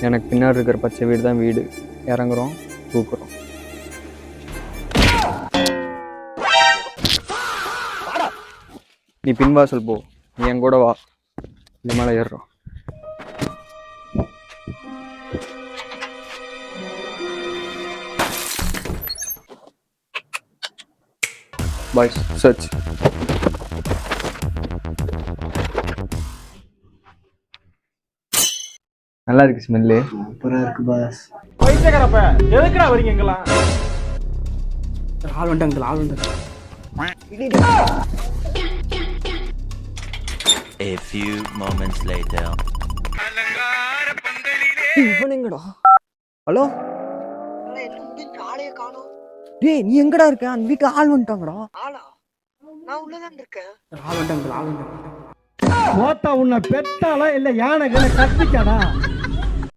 எனக்கு பின்னாடி இருக்கிற பச்சை வீடு தான் வீடு. இறங்குறோம், தூக்குறோம். நீ பின்வாசல் போ, நீ என் கூட வா. இது மேலே ஏறுறோம். Boys search. நல்லா இருக்கு ஸ்மெல்லு. சூப்பரா இருக்கு பாஸ். பைத்தியக்காரப்ப எதுக்குடா வரீங்க இங்கெல்லாம்? ஆள் வந்துட்டாங்க, ஆள் வந்துட்டாங்க. A few moments later. இவனுங்கடா. ஹலோ ஆளையே காணோம். டேய், நீ எங்கடா இருக்க? அந்த வீட்டுல ஆள் வந்துட்டாங்கடா. ஆளா? நான் உள்ளதான் இருக்கேன். ஆள் வந்துட்டாங்க, ஆள் வந்துட்டாங்க. மோத்தா உன்னை பெத்தாலா இல்ல யானை கத்திக்காடா?